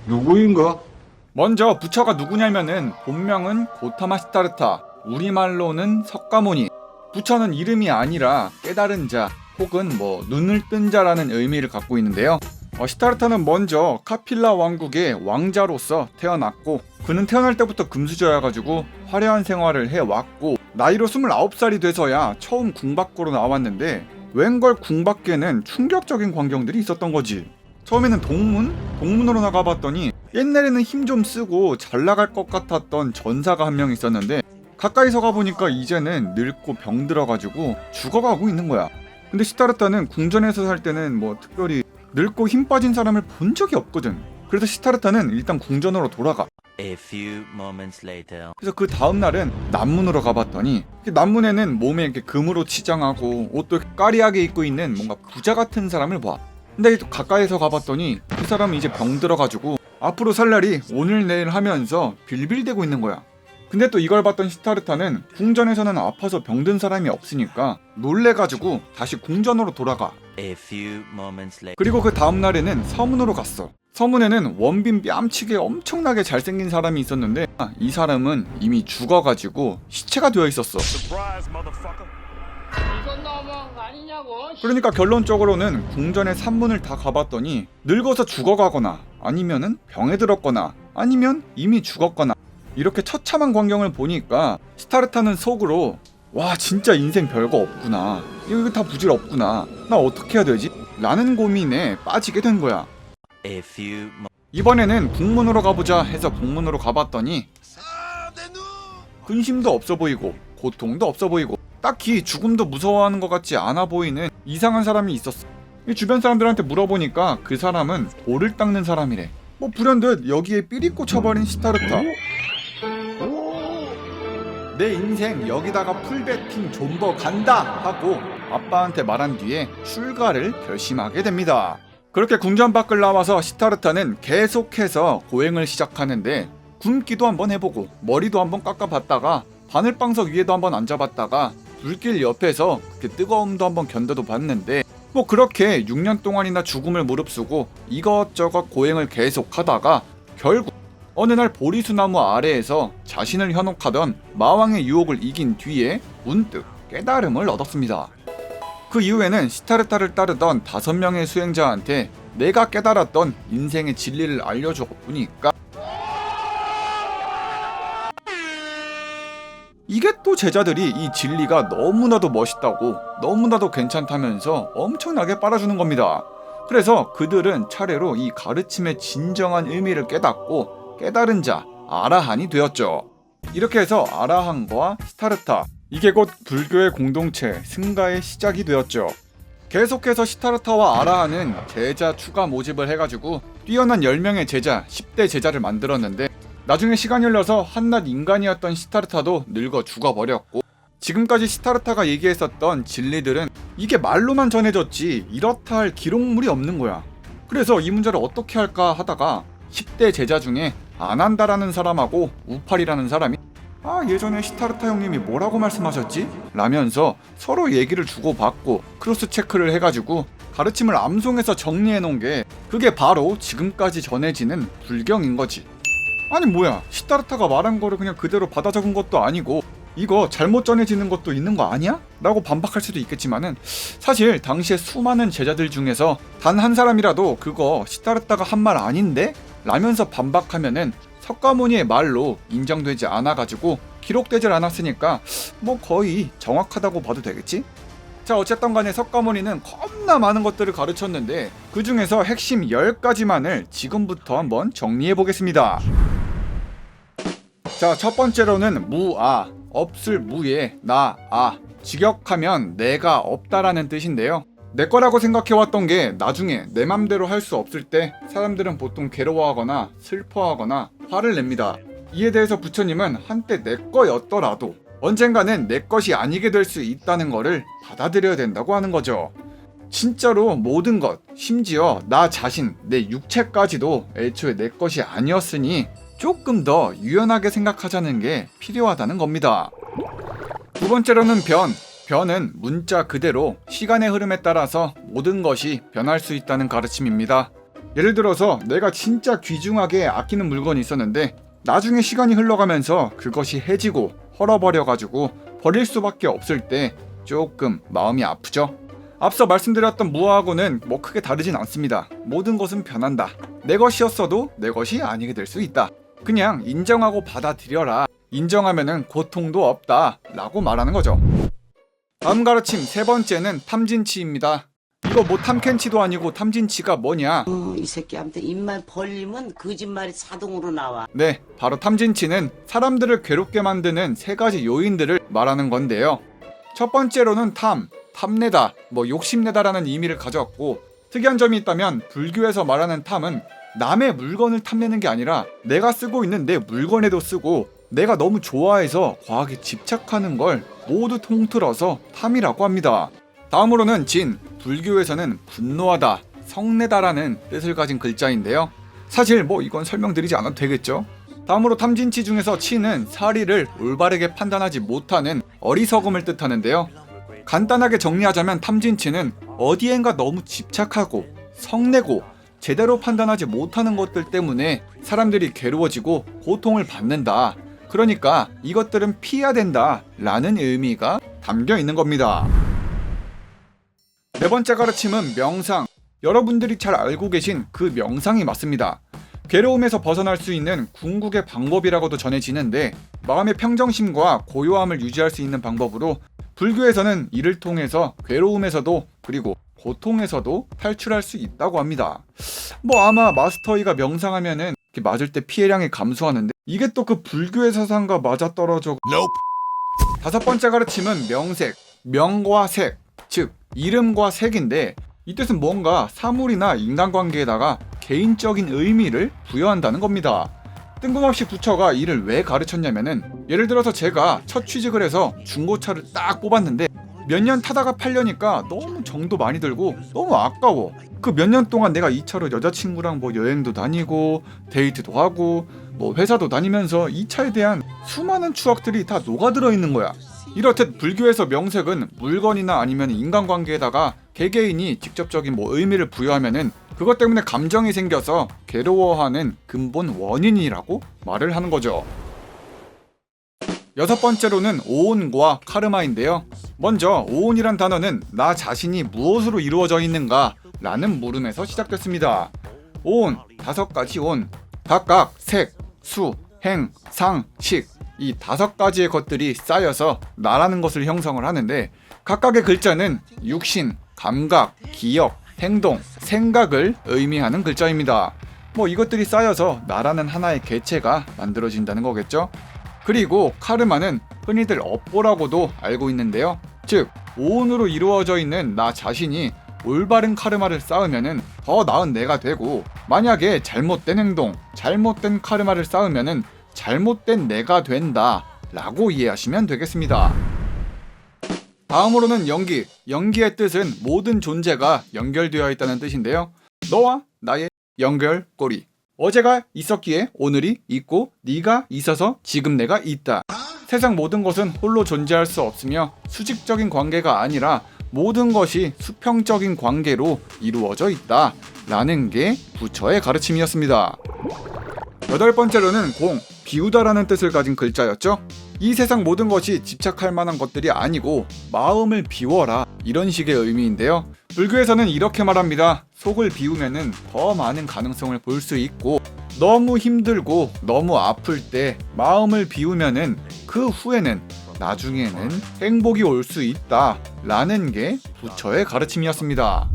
누구인가? 먼저 부처가 누구냐면은 본명은 고타마 시타르타, 우리말로는 석가모니. 부처는 이름이 아니라 깨달은 자 혹은 눈을 뜬 자라는 의미를 갖고 있는데요. 시타르타는 먼저 카필라 왕국의 왕자로서 태어났고, 그는 태어날 때부터 금수저여가지고 화려한 생활을 해왔고, 나이로 29살이 돼서야 처음 궁 밖으로 나왔는데, 웬걸 궁 밖에는 충격적인 광경들이 있었던 거지. 처음에는 동문으로 나가봤더니 옛날에는 힘 좀 쓰고 잘 나갈 것 같았던 전사가 한 명 있었는데, 가까이서 가보니까 이제는 늙고 병들어가지고 죽어가고 있는 거야. 근데 시타르타는 궁전에서 살 때는 특별히 늙고 힘 빠진 사람을 본 적이 없거든. 그래서 시타르타는 일단 궁전으로 돌아가. A few moments later. 그래서 그 다음날은 남문으로 가봤더니, 남문에는 몸에 이렇게 금으로 치장하고 옷도 까리하게 입고 있는 뭔가 부자 같은 사람을 봐. 근데 또 가까이서 가봤더니 그 사람은 이제 병들어가지고 앞으로 살 날이 오늘 내일 하면서 빌빌대고 있는 거야. 근데 또 이걸 봤던 시타르타는 궁전에서는 아파서 병든 사람이 없으니까 놀래가지고 다시 궁전으로 돌아가. A few moments later. 그리고 그 다음날에는 서문으로 갔어. 서문에는 원빈 뺨치게 엄청나게 잘생긴 사람이 있었는데, 이 사람은 이미 죽어가지고 시체가 되어 있었어. 이건 너무한 거 아니냐고. 그러니까 결론적으로는 궁전의 산문을 다 가봤더니 늙어서 죽어가거나 아니면은 병에 들었거나 아니면 이미 죽었거나, 이렇게 처참한 광경을 보니까 시타르타는 속으로 와, 진짜 인생 별거 없구나, 이거 다 부질없구나, 나 어떻게 해야 되지? 라는 고민에 빠지게 된 거야. A few 이번에는 북문으로 가보자 해서 북문으로 가봤더니 근심도 없어 보이고 고통도 없어 보이고 딱히 죽음도 무서워하는 것 같지 않아 보이는 이상한 사람이 있었어. 이 주변 사람들한테 물어보니까 그 사람은 돌을 닦는 사람이래. 불현듯 여기에 삐리 꽂혀버린 시타르타. 내 인생 여기다가 풀베팅 존버 간다 하고 아빠한테 말한 뒤에 출가를 결심하게 됩니다. 그렇게 궁전 밖을 나와서 시타르타는 계속해서 고행을 시작하는데, 굶기도 한번 해보고 머리도 한번 깎아봤다가 바늘방석 위에도 한번 앉아봤다가 불길 옆에서 그 뜨거움도 한번 견뎌도 봤는데, 그렇게 6년 동안이나 죽음을 무릅쓰고 이것저것 고행을 계속하다가 결국 어느 날 보리수나무 아래에서 자신을 현혹하던 마왕의 유혹을 이긴 뒤에 문득 깨달음을 얻었습니다. 그 이후에는 시타르타를 따르던 5명의 수행자한테 내가 깨달았던 인생의 진리를 알려줘 보니까 이게 또 제자들이 이 진리가 너무나도 멋있다고, 너무나도 괜찮다면서 엄청나게 빨아주는 겁니다. 그래서 그들은 차례로 이 가르침의 진정한 의미를 깨닫고 깨달은 자, 아라한이 되었죠. 이렇게 해서 아라한과 시타르타, 이게 곧 불교의 공동체 승가의 시작이 되었죠. 계속해서 시타르타와 아라한은 제자 추가 모집을 해가지고 뛰어난 10명의 제자, 10대 제자를 만들었는데, 나중에 시간이 흘러서 한낱 인간이었던 시타르타도 늙어 죽어버렸고, 지금까지 시타르타가 얘기했었던 진리들은 이게 말로만 전해졌지 이렇다 할 기록물이 없는 거야. 그래서 이 문제를 어떻게 할까 하다가 10대 제자 중에 아난다라는 사람하고 우팔이라는 사람이 예전에 시타르타 형님이 뭐라고 말씀하셨지? 라면서 서로 얘기를 주고받고 크로스 체크를 해가지고 가르침을 암송해서 정리해놓은 게, 그게 바로 지금까지 전해지는 불경인 거지. 아니 뭐야, 시타르타가 말한 거를 그냥 그대로 받아 적은 것도 아니고 이거 잘못 전해지는 것도 있는 거 아니야? 라고 반박할 수도 있겠지만은, 사실 당시에 수많은 제자들 중에서 단 한 사람이라도 그거 시타르타가 한 말 아닌데? 라면서 반박하면은 석가모니의 말로 인정되지 않아가지고 기록되질 않았으니까 거의 정확하다고 봐도 되겠지? 자, 어쨌든 간에 석가모니는 겁나 많은 것들을 가르쳤는데 그 중에서 핵심 10가지만을 지금부터 한번 정리해 보겠습니다. 자, 첫 번째로는 무아, 없을 무에 나아, 직역하면 내가 없다라는 뜻인데요. 내 거라고 생각해왔던 게 나중에 내 맘대로 할 수 없을 때 사람들은 보통 괴로워하거나 슬퍼하거나 화를 냅니다. 이에 대해서 부처님은 한때 내 거였더라도 언젠가는 내 것이 아니게 될 수 있다는 거를 받아들여야 된다고 하는 거죠. 진짜로 모든 것, 심지어 나 자신, 내 육체까지도 애초에 내 것이 아니었으니 조금 더 유연하게 생각하자는 게 필요하다는 겁니다. 두 번째로는 변은 문자 그대로 시간의 흐름에 따라서 모든 것이 변할 수 있다는 가르침입니다. 예를 들어서 내가 진짜 귀중하게 아끼는 물건이 있었는데 나중에 시간이 흘러가면서 그것이 해지고 헐어버려가지고 버릴 수밖에 없을 때 조금 마음이 아프죠. 앞서 말씀드렸던 무어하고는 뭐 크게 다르진 않습니다. 모든 것은 변한다. 내 것이었어도 내 것이 아니게 될 수 있다. 그냥 인정하고 받아들여라. 인정하면은 고통도 없다 라고 말하는 거죠. 다음 가르침 세 번째는 탐진치입니다. 이거 뭐 탐켄치도 아니고 탐진치가 뭐냐? 이 새끼한테 입만 벌리면 거짓말이 자동으로 나와. 네, 바로 탐진치는 사람들을 괴롭게 만드는 세 가지 요인들을 말하는 건데요. 첫 번째로는 탐내다, 뭐 욕심내다라는 의미를 가져왔고, 특이한 점이 있다면 불교에서 말하는 탐은 남의 물건을 탐내는 게 아니라 내가 쓰고 있는 내 물건에도 쓰고 내가 너무 좋아해서 과하게 집착하는 걸 모두 통틀어서 탐이라고 합니다. 다음으로는 진, 불교에서는 분노하다, 성내다라는 뜻을 가진 글자인데요. 사실 뭐 이건 설명드리지 않아도 되겠죠. 다음으로 탐진치 중에서 치는 사리를 올바르게 판단하지 못하는 어리석음을 뜻하는데요. 간단하게 정리하자면 탐진치는 어디엔가 너무 집착하고 성내고 제대로 판단하지 못하는 것들 때문에 사람들이 괴로워지고 고통을 받는다. 그러니까 이것들은 피해야 된다 라는 의미가 담겨 있는 겁니다. 네 번째 가르침은 명상. 여러분들이 잘 알고 계신 그 명상이 맞습니다. 괴로움에서 벗어날 수 있는 궁극의 방법이라고도 전해지는데 마음의 평정심과 고요함을 유지할 수 있는 방법으로 불교에서는 이를 통해서 괴로움에서도 그리고 고통에서도 탈출할 수 있다고 합니다. 뭐 아마 마스터이가 명상하면은 맞을 때 피해량이 감소하는데 이게 또 그 불교의 사상과 맞아떨어져. 다섯 번째 가르침은 명색, 명과 색, 즉 이름과 색인데 이 뜻은 뭔가 사물이나 인간관계에다가 개인적인 의미를 부여한다는 겁니다. 뜬금없이 부처가 이를 왜 가르쳤냐면은 예를 들어서 제가 첫 취직을 해서 중고차를 딱 뽑았는데 몇 년 타다가 팔려니까 너무 정도 많이 들고 너무 아까워. 그 몇 년 동안 내가 이 차로 여자친구랑 뭐 여행도 다니고 데이트도 하고 뭐 회사도 다니면서 이 차에 대한 수많은 추억들이 다 녹아들어 있는 거야. 이렇듯 불교에서 명색은 물건이나 아니면 인간관계에다가 개개인이 직접적인 뭐 의미를 부여하면은 그것 때문에 감정이 생겨서 괴로워하는 근본 원인이라고 말을 하는 거죠. 여섯 번째로는 오온과 카르마인데요. 먼저 오온이란 단어는 나 자신이 무엇으로 이루어져 있는가 라는 물음에서 시작됐습니다. 오온, 5가지 온, 각각 색, 수, 행, 상, 식, 이 5가지의 것들이 쌓여서 나라는 것을 형성을 하는데 각각의 글자는 육신, 감각, 기억, 행동, 생각을 의미하는 글자입니다. 뭐 이것들이 쌓여서 나라는 하나의 개체가 만들어진다는 거겠죠. 그리고 카르마는 흔히들 업보라고도 알고 있는데요. 즉 오온으로 이루어져 있는 나 자신이 올바른 카르마를 쌓으면은 더 나은 내가 되고 만약에 잘못된 행동, 잘못된 카르마를 쌓으면은 잘못된 내가 된다 라고 이해하시면 되겠습니다. 다음으로는 연기. 연기의 뜻은 모든 존재가 연결되어 있다는 뜻인데요. 너와 나의 연결고리. 어제가 있었기에 오늘이 있고 네가 있어서 지금 내가 있다. 세상 모든 것은 홀로 존재할 수 없으며 수직적인 관계가 아니라 모든 것이 수평적인 관계로 이루어져 있다 라는 게 부처의 가르침이었습니다. 여덟 번째로는 공, 비우다라는 뜻을 가진 글자였죠. 이 세상 모든 것이 집착할 만한 것들이 아니고 마음을 비워라 이런 식의 의미인데요. 불교에서는 이렇게 말합니다. 속을 비우면은 더 많은 가능성을 볼 수 있고 너무 힘들고 너무 아플 때 마음을 비우면은 그 후에는 나중에는 행복이 올 수 있다 라는 게 부처의 가르침이었습니다.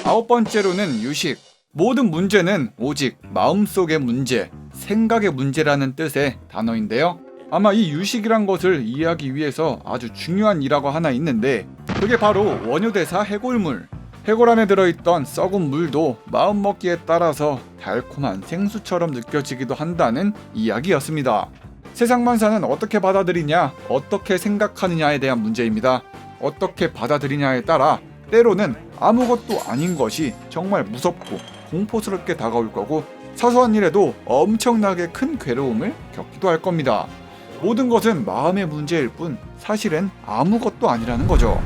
아홉 번째로는 유식. 모든 문제는 오직 마음속의 문제, 생각의 문제라는 뜻의 단어인데요. 아마 이 유식이란 것을 이해하기 위해서 아주 중요한 이라고 하나 있는데 그게 바로 원효대사 해골물. 해골 안에 들어있던 썩은 물도 마음먹기에 따라서 달콤한 생수처럼 느껴지기도 한다는 이야기였습니다. 세상 만사는 어떻게 받아들이냐, 어떻게 생각하느냐에 대한 문제입니다. 어떻게 받아들이냐에 따라 때로는 아무것도 아닌 것이 정말 무섭고 공포스럽게 다가올 거고 사소한 일에도 엄청나게 큰 괴로움을 겪기도 할 겁니다. 모든 것은 마음의 문제일 뿐 사실은 아무것도 아니라는 거죠.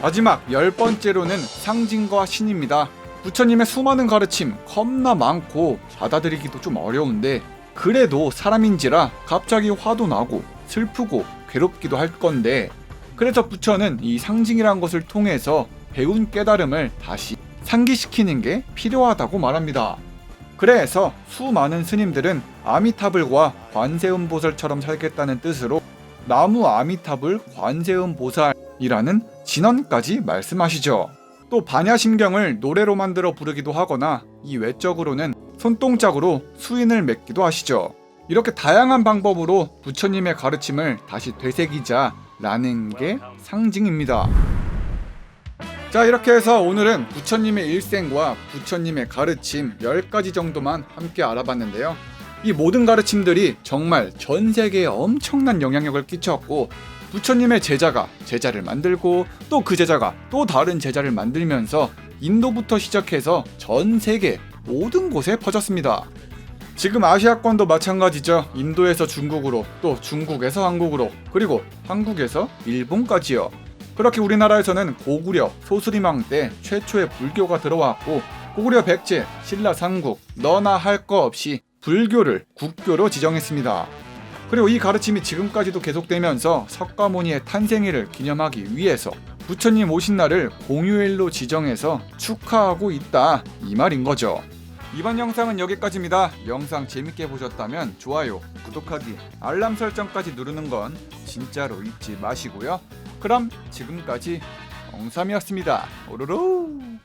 마지막 10번째로는 상징과 신입니다. 부처님의 수많은 가르침 겁나 많고 받아들이기도 좀 어려운데 그래도 사람인지라 갑자기 화도 나고 슬프고 괴롭기도 할 건데, 그래서 부처는 이 상징이란 것을 통해서 배운 깨달음을 다시 상기시키는 게 필요하다고 말합니다. 그래서 수많은 스님들은 아미타불과 관세음보살처럼 살겠다는 뜻으로 나무 아미타불 관세음보살이라는 진언까지 말씀하시죠. 또 반야심경을 노래로 만들어 부르기도 하거나 이 외적으로는 손동작으로 수인을 맺기도 하시죠. 이렇게 다양한 방법으로 부처님의 가르침을 다시 되새기자라는 게 상징입니다. 자, 이렇게 해서 오늘은 부처님의 일생과 부처님의 가르침 10가지 정도만 함께 알아봤는데요. 이 모든 가르침들이 정말 전 세계에 엄청난 영향력을 끼쳤고, 부처님의 제자가 제자를 만들고 또 그 제자가 또 다른 제자를 만들면서 인도부터 시작해서 전 세계 모든 곳에 퍼졌습니다. 지금 아시아권도 마찬가지죠. 인도에서 중국으로, 또 중국에서 한국으로, 그리고 한국에서 일본까지요. 그렇게 우리나라에서는 고구려 소수리망 때 최초의 불교가 들어왔고, 고구려 백제 신라 삼국 너나 할 거 없이 불교를 국교로 지정했습니다. 그리고 이 가르침이 지금까지도 계속되면서 석가모니의 탄생일을 기념하기 위해서 부처님 오신 날을 공휴일로 지정해서 축하하고 있다, 이 말인 거죠. 이번 영상은 여기까지입니다. 영상 재밌게 보셨다면 좋아요, 구독하기, 알람 설정까지 누르는 건 진짜로 잊지 마시고요. 그럼 지금까지 엉삼이었습니다. 오로로.